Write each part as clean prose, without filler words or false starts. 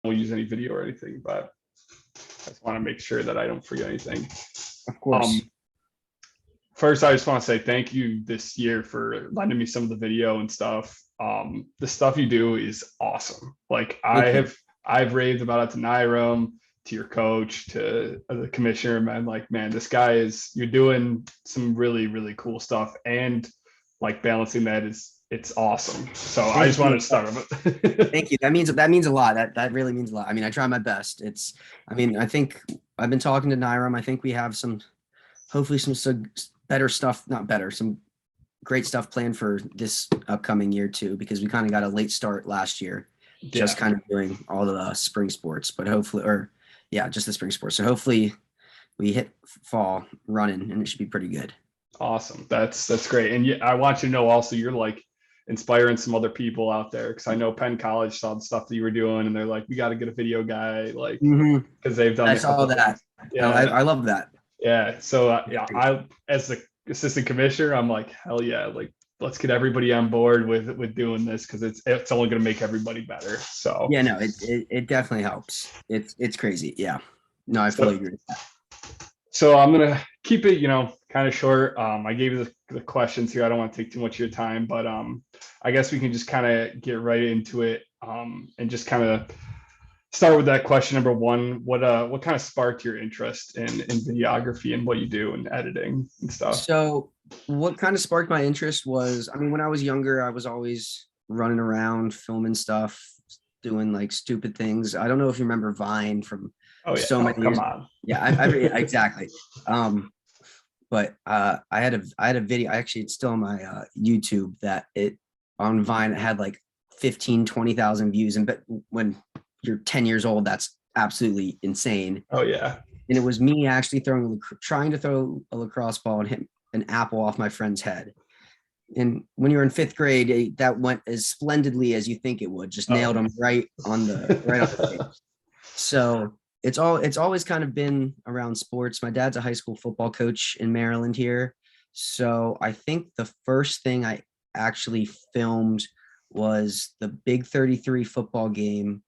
use any video or anything, but I just want to make sure that I don't forget anything. Of course. First, I just want to say thank you this year for lending me some of the video and stuff. The stuff you do is awesome. Like I've raved about it to Nyram, to your coach, to the commissioner, man. Like, man, you're doing some really, really cool stuff, and like balancing that it's awesome. So I just wanted to start with it. Thank you. That means a lot. That really means a lot. I mean, I try my best. I think I've been talking to Nyram. I think we have hopefully some better stuff, not better, some great stuff planned for this upcoming year too, because we kind of got a late start last year, just kind of doing all the spring sports, but just the spring sports. So hopefully we hit fall running and it should be pretty good. Awesome. That's great. And I want you to know also, you're like inspiring some other people out there, because I know Penn College saw the stuff that you were doing and they're like, we got to get a video guy, like, because they've done. I saw that. Yeah, I love that. Yeah. So I, as the assistant commissioner, I'm like, hell yeah, like let's get everybody on board with doing this, because it's only going to make everybody better. So yeah, no, it definitely helps. It's crazy. Yeah. No, I fully agree with that. So I'm gonna keep it, kind of short. I gave you the questions here. I don't want to take too much of your time, but I guess we can just kind of get right into it, and just kind of start with that question number one. What kind of sparked your interest in videography and what you do and editing and stuff? So what kind of sparked my interest was, I mean, when I was younger, I was always running around filming stuff, doing like stupid things. I don't know if you remember Vine from so many years. Come on. Yeah, exactly. But I had a video, actually it's still on my YouTube, that on Vine, it had like 20,000 views. And but when you're 10 years old, that's absolutely insane. Oh yeah. And it was me actually trying to throw a lacrosse ball and hit an apple off my friend's head. And when you're in 5th grade, that went as splendidly as you think it would. Just nailed him right on the face. So it's always kind of been around sports. My dad's a high school football coach in Maryland here. So I think the first thing I actually filmed was the Big 33 football game,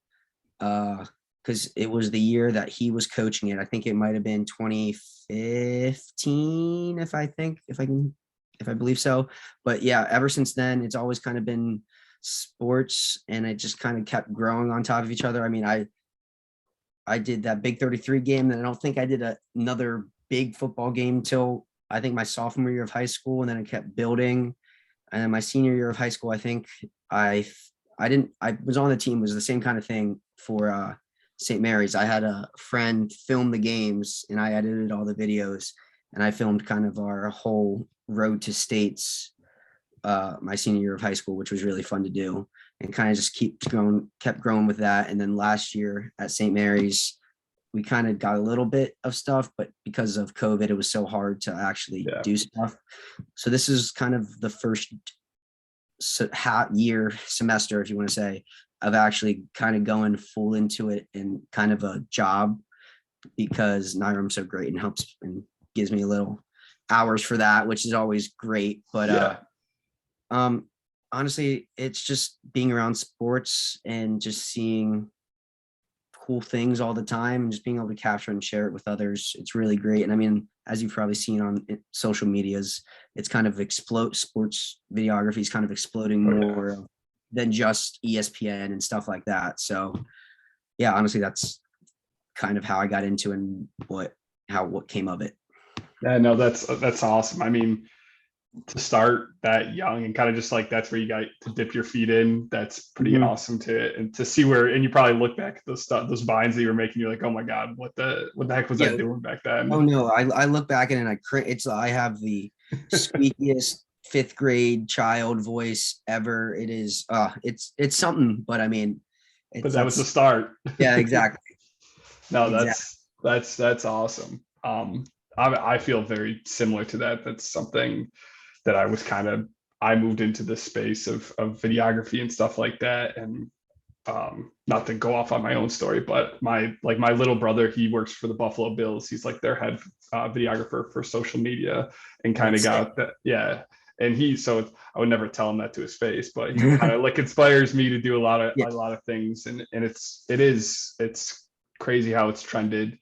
because it was the year that he was coaching it. I think it might have been 2015, if I believe so. But yeah, ever since then, it's always kind of been sports, and it just kind of kept growing on top of each other. I mean, I did that Big 33 game, and I don't think I did another big football game till I think my sophomore year of high school, and then I kept building. And then my senior year of high school, I think I was on the team. It was the same kind of thing for St. Mary's. I had a friend film the games, and I edited all the videos, and I filmed kind of our whole road to states my senior year of high school, which was really fun to do, and kind of just kept growing with that. And then last year at St. Mary's, we kind of got a little bit of stuff, but because of COVID, it was so hard to actually do stuff. So this is kind of the first semester, if you want to say, of actually kind of going full into it and kind of a job, because Nyram's so great and helps and gives me a little hours for that, which is always great. But honestly, it's just being around sports and just seeing cool things all the time and just being able to capture and share it with others. It's really great. And I mean, as you've probably seen on social medias, it's kind of sports videography is kind of exploding more than just ESPN and stuff like that. So yeah, honestly, that's kind of how I got into and what came of it. Yeah, no, that's awesome. I mean, to start that young and kind of just like that's where you got to dip your feet in, that's pretty awesome to see and you probably look back at those vines that you were making, you're like, oh my god, what the heck was I doing back then? Oh no, I look back at it and I have the squeakiest 5th grade child voice ever. It is it's something, but I mean, but that was the start. Yeah, exactly. No, that's awesome. I feel very similar to that. That's something that I moved into the space of videography and stuff like that. And not to go off on my own story, but my little brother, he works for the Buffalo Bills. He's like their head videographer for social media, and kind of got that. Yeah. and I would never tell him that to his face, but he kind of like inspires me to do Yeah. a lot of things, and it's crazy how it's trended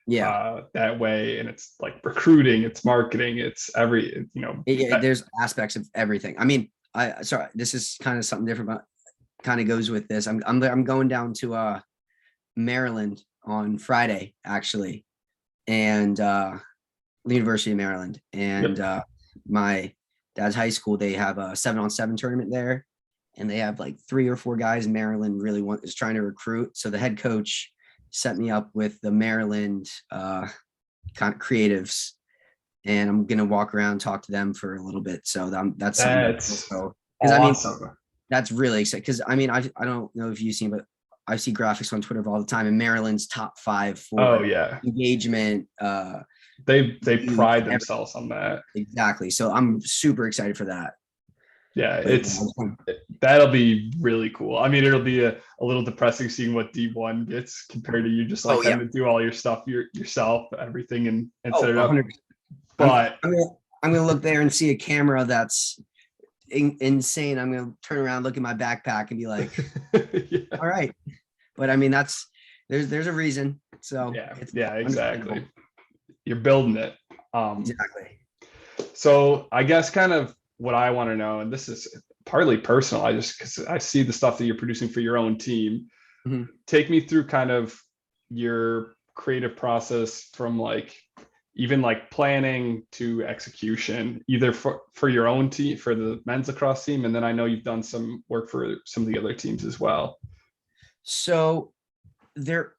Yeah. that way, and it's like recruiting, it's marketing, it's every There's aspects of everything. I mean, sorry, this is kind of something different, but kind of goes with this. I'm going down to Maryland on Friday, actually, and the University of Maryland, and Yep. my dad's high school, they have a 7-on-7 tournament there, and they have like 3 or 4 guys Maryland is trying to recruit. So the head coach set me up with the Maryland kind of creatives, and I'm gonna walk around, talk to them for a little bit. So that's something That's because I mean awesome. that's really exciting. Because I mean I don't know if you've seen, but I see graphics on Twitter all the time, and Maryland's top 5 Oh for yeah, engagement. they Views, pride themselves on that. exactly. So I'm super excited for that. Yeah, But that'll be really cool. I mean, it'll be a little depressing seeing what D1 gets compared to you just like oh yeah, having to do all your stuff yourself, everything, and set oh it up. 100%. I'm But I'm gonna look there and see a camera that's insane. I'm gonna turn around, look at my backpack, and be like, yeah, all right. But I mean that's there's a reason. So it's yeah, exactly. understandable. You're building it. Exactly. So I guess kind of what I want to know, and this is partly personal, I just because I see the stuff that you're producing for your own team. Mhm. Take me through kind of your creative process from like even like planning to execution, either for your own team, for the men's lacrosse team, and then I know you've done some work for some of the other teams as well. So there,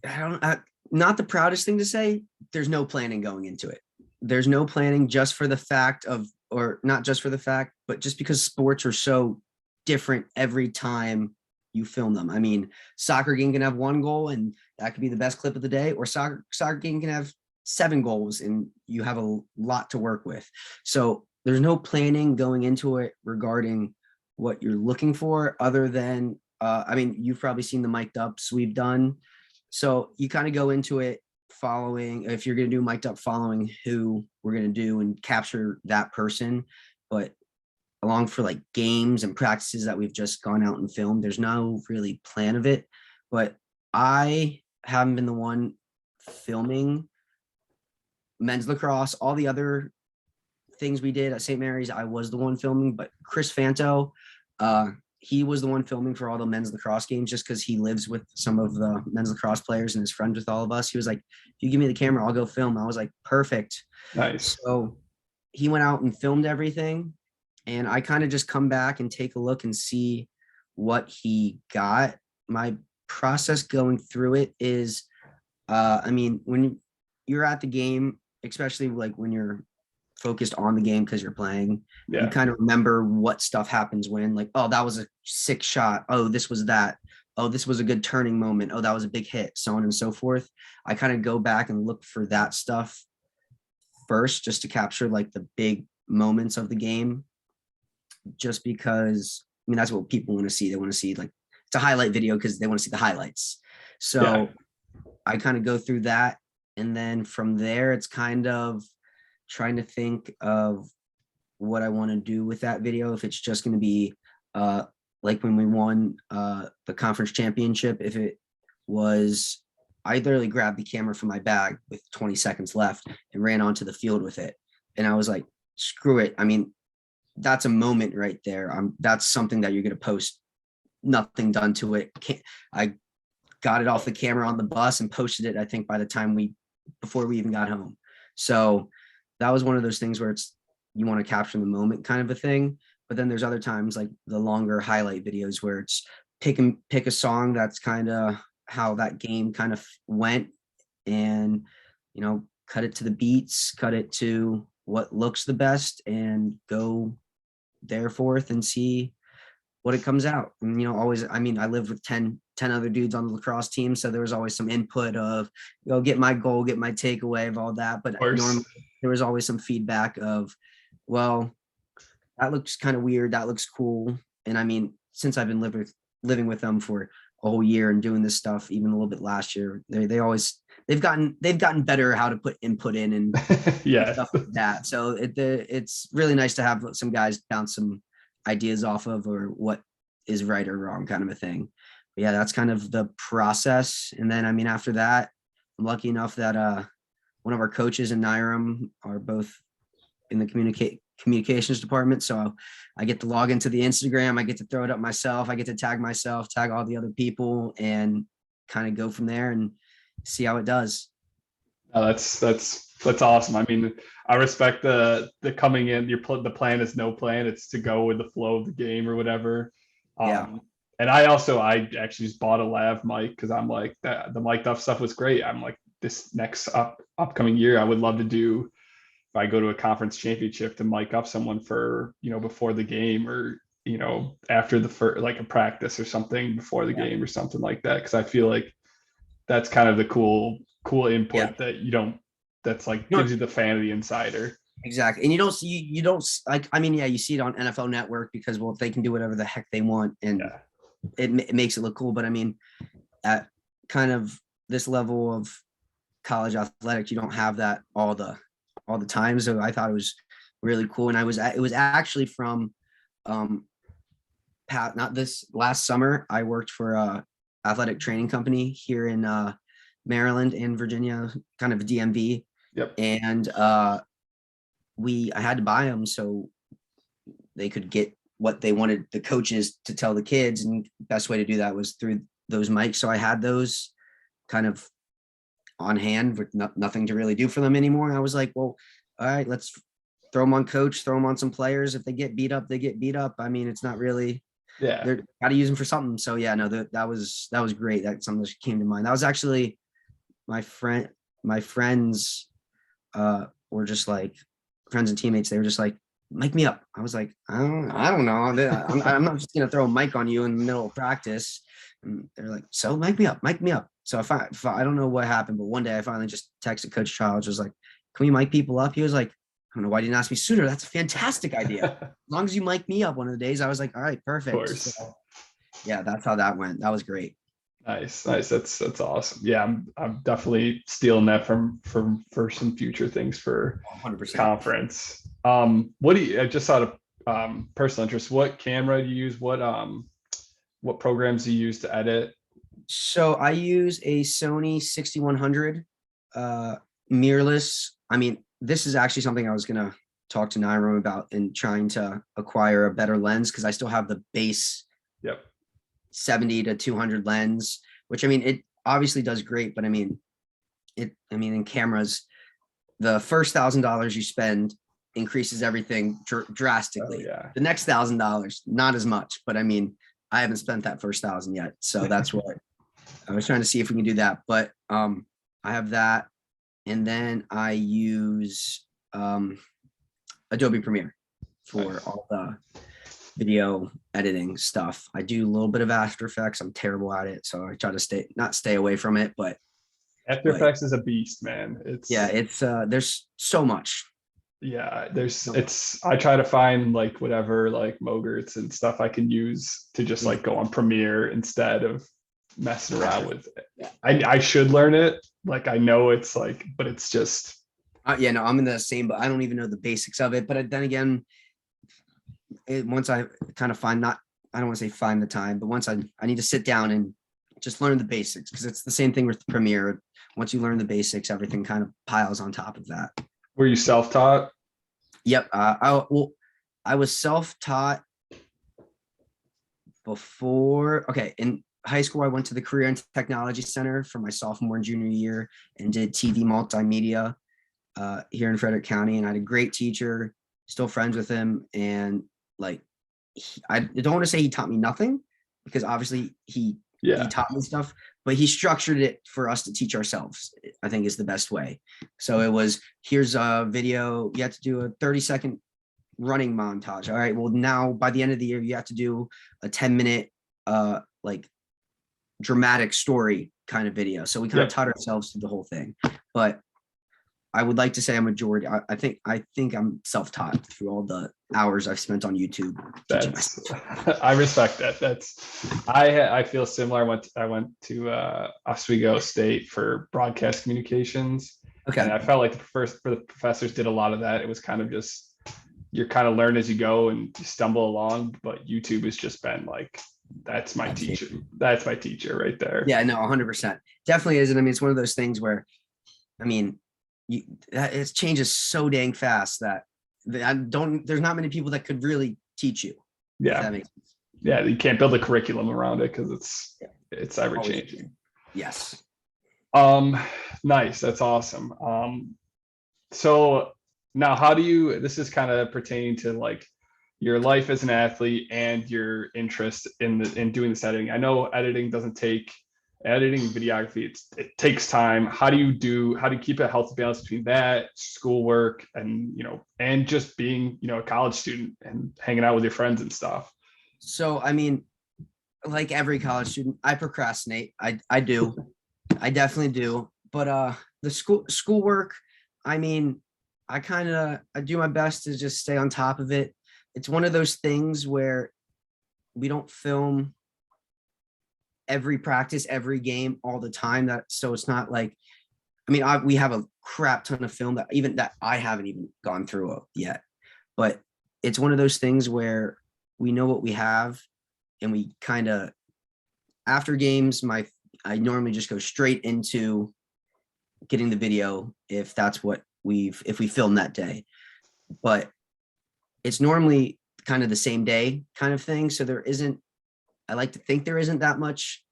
I don't, not the proudest thing to say. There's no planning going into it. There's no planning just for the fact of, or not just for the fact, but just because sports are so different every time you film them. I mean, soccer game can have 1 goal and that could be the best clip of the day, or soccer game can have 7 goals and you have a lot to work with. So there's no planning going into it regarding what you're looking for, other than I mean, you've probably seen the mic'd ups we've done. So you kind of go into it following, if you're going to do mic'd up, following who we're going to do and capture that person. But along for like games and practices that we've just gone out and filmed, there's no really plan of it. But I haven't been the one filming men's lacrosse. All the other things we did at St. Mary's, I was the one filming, but Chris Fanto, he was the one filming for all the men's lacrosse games, just because he lives with some of the men's lacrosse players and is friends with all of us. He was like, if you give me the camera, I'll go film. I was like, perfect. Nice. So he went out and filmed everything. And I kind of just come back and take a look and see what he got. My process going through it is, I mean, when you're at the game, especially like when you're focused on the game because you're playing, you Yeah. kind of remember what stuff happens when, like, oh, that was a sick shot. Oh, this was that. Oh, this was a good turning moment. Oh, that was a big hit, so on and so forth. I kind of go back and look for that stuff first, just to capture like the big moments of the game, just because I mean that's what people want to see. They want to see, like, it's a highlight video because they want to see the highlights. Yeah. So I kind of go through that, and then from there it's kind of trying to think of what I want to do with that video. If it's just going to be like when we won the conference championship, if it was, I literally grabbed the camera from my bag with 20 seconds left and ran onto the field with it. And I was like, screw it. I mean, that's a moment right there. That's something that you're going to post. Nothing done to it. I got it off the camera on the bus and posted it, I think, by the time before we even got home. So that was one of those things where it's, you want to capture the moment kind of a thing. But then there's other times like the longer highlight videos where it's pick a song that's kind of how that game kind of went, and, you know, cut it to the beats, cut it to what looks the best, and go there forth and see what it comes out. And, you know, always, I mean, I lived with 10 other dudes on the lacrosse team. So there was always some input of, you know, get my goal, get my takeaway of all that. But normally there was always some feedback of, well, that looks kind of weird. That looks cool. And I mean, since I've been living with them for a whole year and doing this stuff, even a little bit last year, they always, they've gotten better how to put input in and Yeah. stuff like that. So it's really nice to have some guys bounce some ideas off of, or what is right or wrong kind of a thing. But yeah, that's kind of the process. And then, I mean, after that, I'm lucky enough that one of our coaches in Nyram are both in the communications department. So I get to log into the Instagram, I get to throw it up myself, I get to tag myself, tag all the other people, and kind of go from there and see how it does. Oh, that's awesome. I mean, I respect the coming in. The plan is no plan. It's to go with the flow of the game or whatever. Yeah. And I actually just bought a lav mic because I'm like that the mic'd up stuff was great. I'm like this next upcoming year I would love to do if I go to a conference championship to mic up someone for before the game, or after the first, like a practice or something before the game or something like that, because I feel like that's kind of the cool input that that's like gives you the fan of the insider. Exactly. And you don't like, I mean, yeah, you see it on NFL Network because, well, they can do whatever the heck they want, and it makes it look cool. But I mean, at kind of this level of college athletics, you don't have that all the time. So I thought it was really cool. And it was actually from not this last summer, I worked for a athletic training company here in Maryland and Virginia, kind of DMV. Yep. And I had to buy them so they could get what they wanted the coaches to tell the kids. And best way to do that was through those mics. So I had those kind of on hand with nothing to really do for them anymore. And I was like, well, all right, let's throw them on coach, throw them on some players. If they get beat up, they get beat up. I mean, it's not really, they're got to use them for something. So yeah, no, that was great. That's something that came to mind. That was actually my friends were just like, friends and teammates, they were just like, mic me up. I was like, I don't know. I'm not just gonna throw a mic on you in the middle of practice. And they're like, so mic me up. So if I don't know what happened, but one day I finally just texted Coach Childs, was like, can we mic people up? He was like, I don't know why you didn't ask me sooner. That's a fantastic idea. As long as you mic me up one of the days. I was like, all right, perfect. So, yeah, that's how that went. That was great. Nice. That's awesome. Yeah, I'm definitely stealing that for some future things for 100%. conference. What do you? I just out of personal interest, what camera do you use? What programs do you use to edit? So I use a Sony 6100 mirrorless. I mean, this is actually something I was gonna talk to Nyram about in trying to acquire a better lens, because I still have the base 70 to 200 lens, which, I mean, it obviously does great, but I mean, in cameras, the first $1,000 you spend increases everything drastically. The next $1,000, not as much, but I mean, I haven't spent that first 1,000 yet. So that's what I was trying to see if we can do that. But I have that. And then I use Adobe Premiere for all the video editing stuff. I do a little bit of After Effects. I'm terrible at it, so I try to not stay away from it. But After Effects is a beast, man. It's there's so much. Yeah, I try to find like whatever like Mogerts and stuff I can use to just like go on Premiere instead of messing around with it. I should learn it. Like I know it's like, but it's just no, I'm in the same, but I don't even know the basics of it. But then again, once I kind of I don't want to say find the time, but once I need to sit down and just learn the basics, because it's the same thing with Premiere. Once you learn the basics, everything kind of piles on top of that. Were you self-taught? Yep. I was self-taught before. Okay. In high school, I went to the Career and Technology Center for my sophomore and junior year and did TV multimedia here in Frederick County. And I had a great teacher, still friends with him. And like, I don't want to say he taught me nothing, because obviously he taught me stuff, but he structured it for us to teach ourselves, I think is the best way. So it was, here's a video, you have to do a 30-second running montage. All right, well, now by the end of the year, you have to do a 10-minute like dramatic story kind of video. So we kind of taught ourselves through the whole thing. But I would like to say a majority. I think I'm self-taught through all the hours I've spent on YouTube teaching That's myself. I respect that. I feel similar. I went to Oswego State for broadcast communications, Okay. and I felt like the professors did a lot of that. It was kind of just you're kind of learn as you go and you stumble along. But YouTube has just been like that's my That's it. teacher. That's my teacher right there. Yeah, no, 100%. Definitely isn't. I mean, it's one of those things where, I mean, it changes so dang fast that there's not many people that could really teach you, if Yeah, that makes sense. yeah. You can't build a curriculum around it because Yeah, it's ever always. changing. Yes. Um, nice. That's awesome. So now how do you, this is kind of pertaining to like your life as an athlete and your interest in doing this editing. I know editing doesn't take editing videography, it takes time. How do you keep a healthy balance between that, schoolwork, and and just being, a college student and hanging out with your friends and stuff? So, I mean, like every college student, I procrastinate. I do. I definitely do. But the schoolwork, I mean, I do my best to just stay on top of it. It's one of those things where we don't film every practice, every game all the time. So it's not like, I mean, we have a crap ton of film that I haven't even gone through yet. But it's one of those things where we know what we have, and we kind of, after games, I normally just go straight into getting the video if that's what if we film that day. But it's normally kind of the same day kind of thing. So I like to think there isn't that much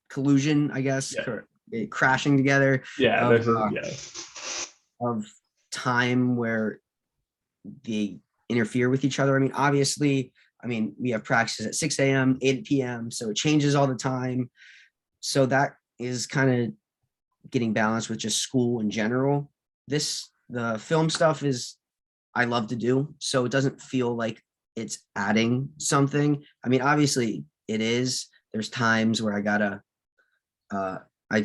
collusion, I guess, crashing together Yeah, of yeah. of time where they interfere with each other. I mean, obviously, we have practices at 6 a.m., 8 p.m., so it changes all the time. So that is kind of getting balanced with just school in general. The film stuff is, I love to do, so it doesn't feel like it's adding something. I mean, obviously it is. There's times where I've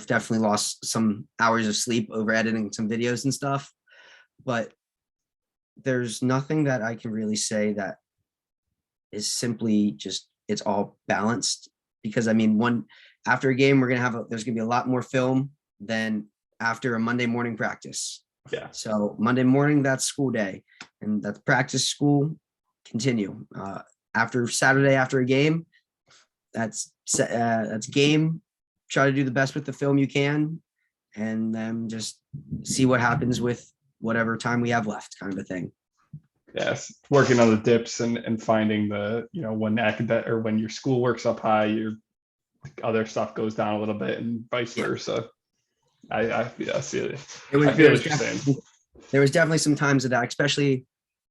definitely lost some hours of sleep over editing some videos and stuff, but there's nothing that I can really say that is simply just, it's all balanced. Because I mean, after a game, there's gonna be a lot more film than after a Monday morning practice. Yeah. So Monday morning, that's school day, and that's practice, school, continue. After Saturday, after a game, that's game. Try to do the best with the film you can, and then just see what happens with whatever time we have left, kind of a thing. Yes, working on the dips and finding the, when academic or when your school works up high, your other stuff goes down a little bit, and vice versa. I see it. I feel what you're saying. There was definitely some times of that, especially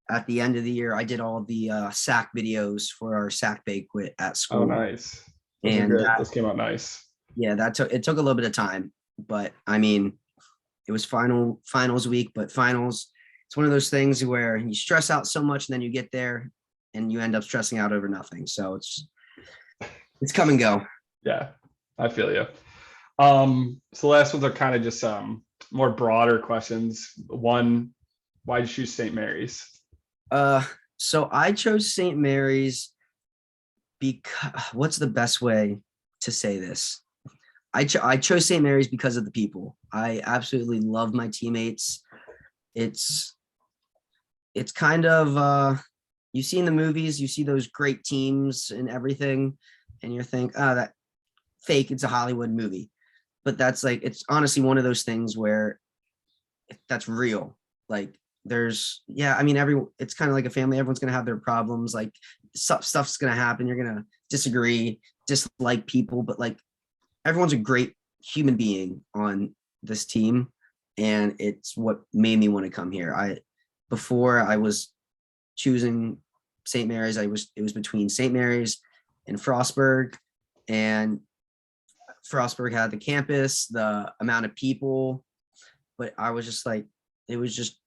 at the end of the year. I did all the SAC videos for our SAC banquet at school. Oh, nice. Those came out nice. Yeah, it took a little bit of time, but I mean, it was finals week, but finals, it's one of those things where you stress out so much and then you get there and you end up stressing out over nothing. So it's come and go. Yeah, I feel you. So the last ones are kind of just more broader questions. One, why did you choose St. Mary's? So I chose St. Mary's because, what's the best way to say this? I chose St. Mary's because of the people. I absolutely love my teammates. It's kind of, you see in the movies, you see those great teams and everything, and you think, oh, that fake, it's a Hollywood movie. But that's like, it's honestly one of those things where that's real. Like it's kind of like a family. Everyone's going to have their problems. Like stuff's going to happen. You're going to disagree, dislike people, but like everyone's a great human being on this team. And it's what made me want to come here. Before I was choosing St. Mary's, it was between St. Mary's and Frostburg, and Frostburg had the campus, the amount of people, but I was just like, it was just,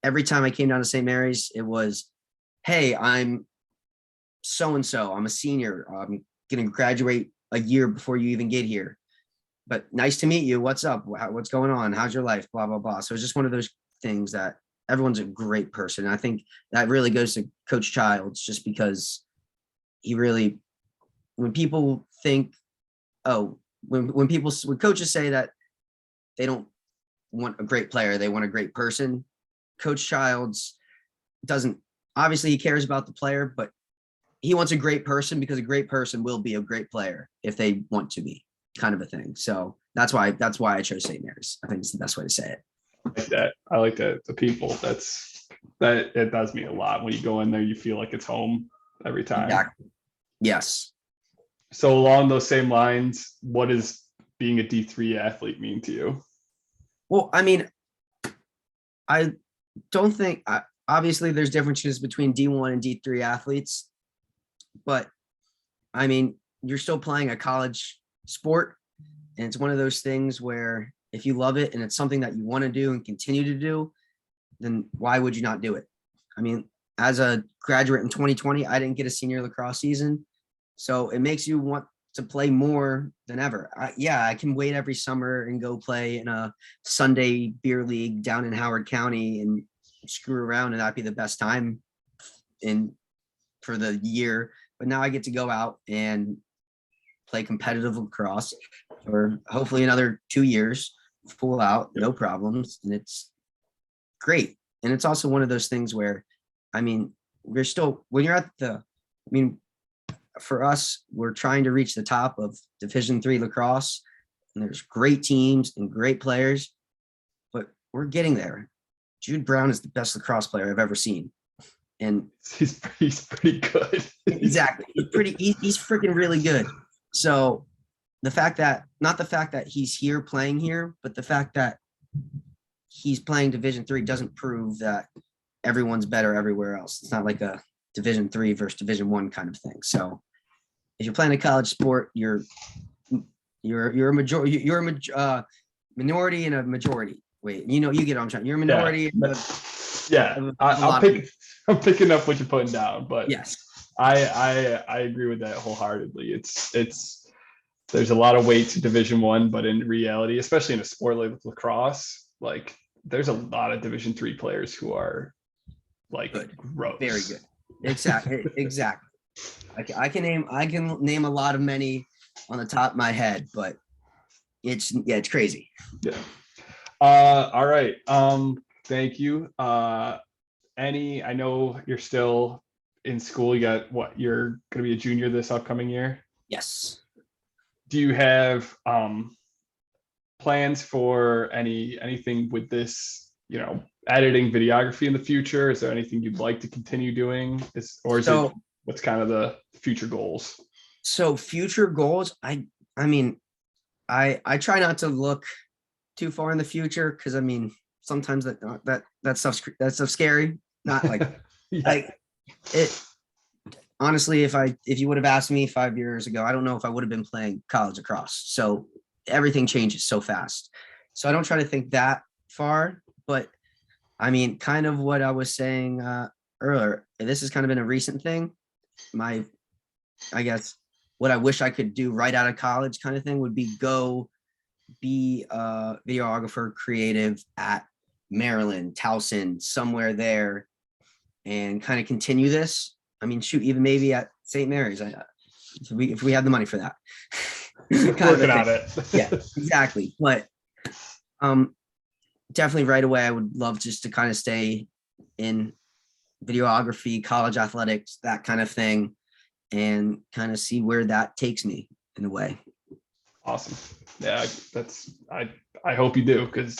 every time I came down to St. Mary's, it was, hey, I'm so-and-so, I'm a senior, I'm going to graduate a year before you even get here. but nice to meet you. What's up? What's going on? How's your life? Blah, blah, blah. So it's just one of those things that everyone's a great person. I think that really goes to Coach Childs, just because he really, when people think, oh, when coaches say that they don't want a great player, they want a great person, Coach Childs doesn't, obviously he cares about the player, but he wants a great person, because a great person will be a great player if they want to be, kind of a thing. So that's why I chose St. Mary's. I think it's the best way to say it. I like that. The people, that it does mean a lot. When you go in there, you feel like it's home every time. Exactly. Yes. So along those same lines, what does being a D3 athlete mean to you? Well, I mean, I don't think, obviously there's differences between D1 and D3 athletes, but I mean, you're still playing a college sport, and it's one of those things where if you love it and it's something that you want to do and continue to do, then why would you not do it? I mean, as a graduate in 2020, I didn't get a senior lacrosse season, so it makes you want to play more than ever. I can wait every summer and go play in a Sunday beer league down in Howard County and screw around, and that'd be the best time for the year. But now I get to go out and play competitive lacrosse for hopefully another 2 years, full out, no problems. And it's great. And it's also one of those things where, I mean, we're still, when you're at the, I mean, for us, we're trying to reach the top of Division III lacrosse, and there's great teams and great players, but we're getting there. Jude Brown is the best lacrosse player I've ever seen. And he's pretty good. Exactly. He's freaking really good. So the fact that, not the fact that he's here playing here, but the fact that he's playing Division III doesn't prove that everyone's better everywhere else. It's not like a Division III versus Division I kind of thing. So if you're playing a college sport, you're a majority, minority and a majority. Wait, you get what I'm trying. You're a minority. I'm picking up what you're putting down, but yes, I agree with that wholeheartedly. It's there's a lot of weight to Division I, but in reality, especially in a sport like lacrosse, like there's a lot of Division III players who are like good, gross. Very good. Exactly. I can name a lot of many on the top of my head, but it's crazy. Yeah. All right. Thank you. I know you're still in school. You got what? You're going to be a junior this upcoming year? Yes. Do you have plans for anything with this, editing videography in the future? Is there anything you'd like to continue doing? What's kind of the future goals? So future goals, I mean, I try not to look too far in the future, because I mean, sometimes that stuff's scary. Not like Yeah. like it. Honestly, if you would have asked me 5 years ago, I don't know if I would have been playing college lacrosse. So everything changes so fast. So I don't try to think that far, but I mean, kind of what I was saying earlier, this has kind of been a recent thing. I guess what I wish I could do right out of college kind of thing would be go be a videographer, creative at Maryland, Towson, somewhere there, and kind of continue this. I mean, shoot, even maybe at St. Mary's, if we had the money for that. Working on it. Yeah, exactly. But definitely right away, I would love just to kind of stay in videography, college athletics, that kind of thing, and kind of see where that takes me in a way. Awesome. Yeah, I hope you do, because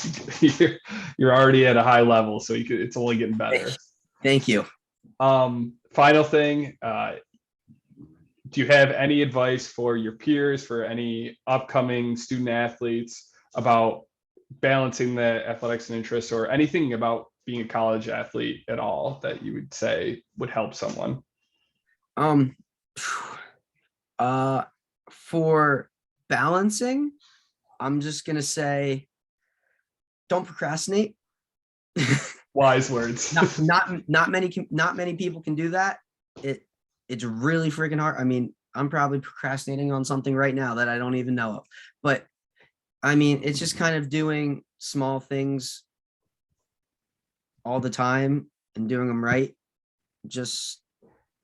you're already at a high level, so it's only getting better. Thank you. Final thing, do you have any advice for your peers, for any upcoming student athletes, about balancing the athletics and interests, or anything about being a college athlete at all that you would say would help someone? For balancing, I'm just gonna say, don't procrastinate. Wise words. not many people can do that. It's really freaking hard. I mean, I'm probably procrastinating on something right now that I don't even know of, but I mean, it's just kind of doing small things all the time and doing them right just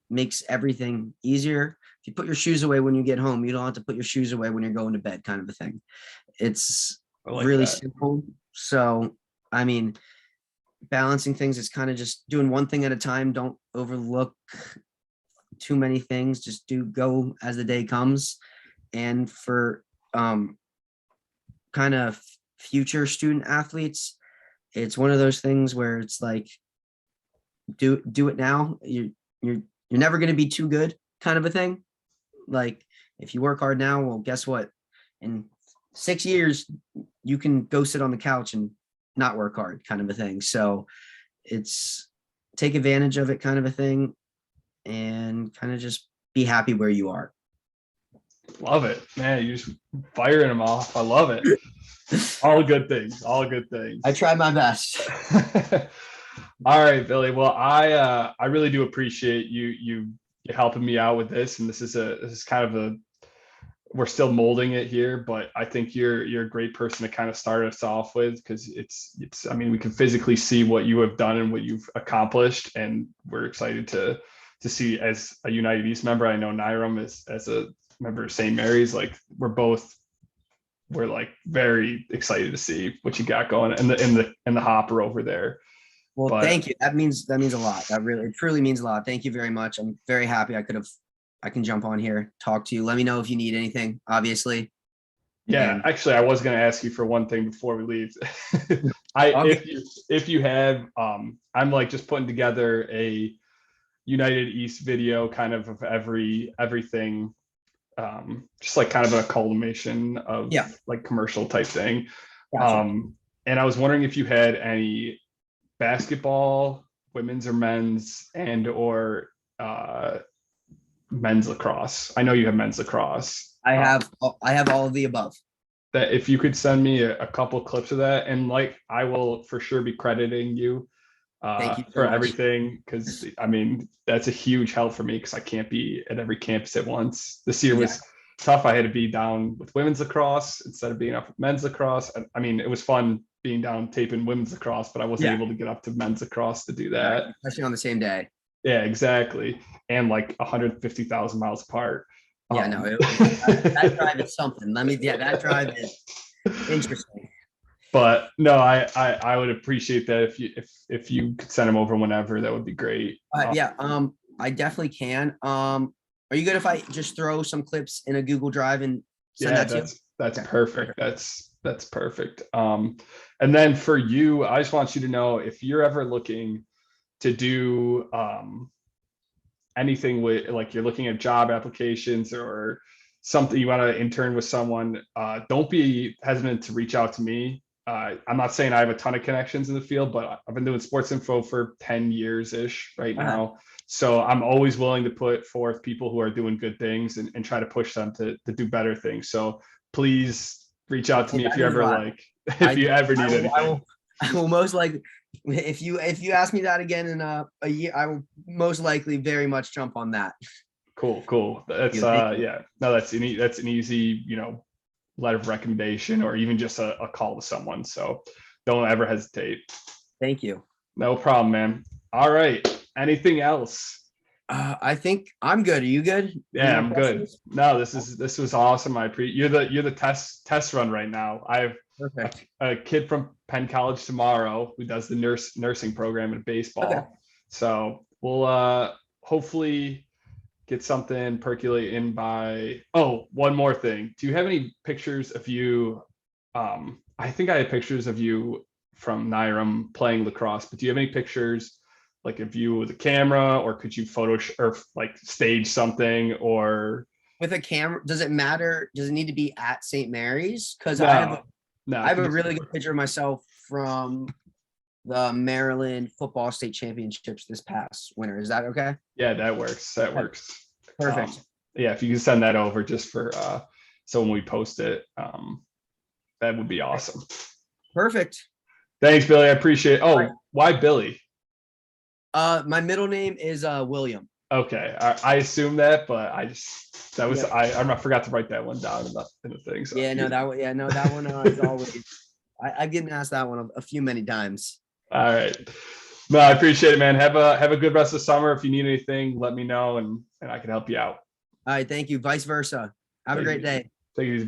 makes everything easier. If you put your shoes away when you get home, you don't have to put your shoes away when you're going to bed, kind of a thing. It's I like really that. simple. So, I mean, balancing things is kind of just doing one thing at a time. Don't overlook too many things. Just go as the day comes. And for kind of future student athletes, it's one of those things where it's like do it now. You're never going to be too good, kind of a thing. Like if you work hard now, well, guess what? In 6 years, you can go sit on the couch and not work hard, kind of a thing. So it's take advantage of it, kind of a thing, and kind of just be happy where you are. Love it, man. You're just firing them off. I love it. All good things. All good things. I tried my best. All right, Billy. Well, I really do appreciate you helping me out with this, and this is kind of a we're still molding it here, but I think you're a great person to kind of start us off with because it's I mean we can physically see what you have done and what you've accomplished, and we're excited to see as a United East member. I know Niram as a member of St. Mary's, like we're like very excited to see what you got going in the hopper over there. Well, But thank you. That means a lot. That really, it truly means a lot. Thank you very much. I'm very happy I can jump on here, talk to you. Let me know if you need anything, obviously. yeah, And actually, I was going to ask you for one thing before we leave. okay. If you have, I'm like just putting together a United East video, kind of everything, just like kind of a culmination of Yeah. like commercial type thing. Gotcha. And I was wondering if you had any basketball, women's or men's, and or men's lacrosse. I know you have men's lacrosse. I have all of the above. That if you could send me a couple clips of that, and like I will for sure be crediting you Thank you so for much. everything, because I mean that's a huge help for me because I can't be at every campus at once. This year Yeah. was tough. I had to be down with women's lacrosse instead of being up with men's lacrosse. I mean, it was fun being down taping women's lacrosse, but I wasn't Yeah. able to get up to men's lacrosse to do Yeah. that. Especially on the same day. Yeah, exactly. And like 150,000 miles apart. Yeah, no, that drive is something. That drive is interesting. But no, I would appreciate that if you could send them over whenever, that would be great. Yeah, I definitely can. Are you good if I just throw some clips in a Google Drive and send Yeah, that to you? that's Okay. perfect. That's perfect. And then for you, I just want you to know if you're ever looking to do anything with like you're looking at job applications or something you want to intern with someone, don't be hesitant to reach out to me. I'm not saying I have a ton of connections in the field, but I've been doing sports info for 10 years ish right now. So I'm always willing to put forth people who are doing good things and try to push them to do better things. So please reach out to me if you ever like, if you ever need anything. I will most likely, if you ask me that again in a year, I will most likely very much jump on that. Cool. That's yeah. No, that's an easy, letter of recommendation or even just a call to someone. So don't ever hesitate. Thank you. No problem, man. All right. Anything else? I think I'm good. Are you good? Yeah, I'm good. No, this was awesome. You're the test run right now. I have Perfect. a kid from Penn College tomorrow who does the nursing program in baseball. Okay. So we'll hopefully get something percolate in by. Oh, one more thing. Do you have any pictures of you? I think I have pictures of you from Niram playing lacrosse, but do you have any pictures like of you with a camera, or could you or like stage something or With a camera, does it matter? Does it need to be at St. Mary's? Because no? I have a really good picture of myself from the Maryland football state championships this past winter. Is that okay? Yeah, that works. That works. Perfect. Yeah, if you can send that over just for so when we post it, that would be awesome. Perfect. Thanks, Billy. I appreciate it. Oh, why Billy? My middle name is William. Okay, I assume that, but that was Yeah. I forgot to write that one down in the thing. So Yeah, no, that one, yeah, no, that one is always. I've getting asked that one a few many times. all right. No, I appreciate it, man. Have a good rest of summer. If you need anything, let me know and I can help you out. All right, thank you. Vice versa. Have a Take it great easy. day. Take it easy.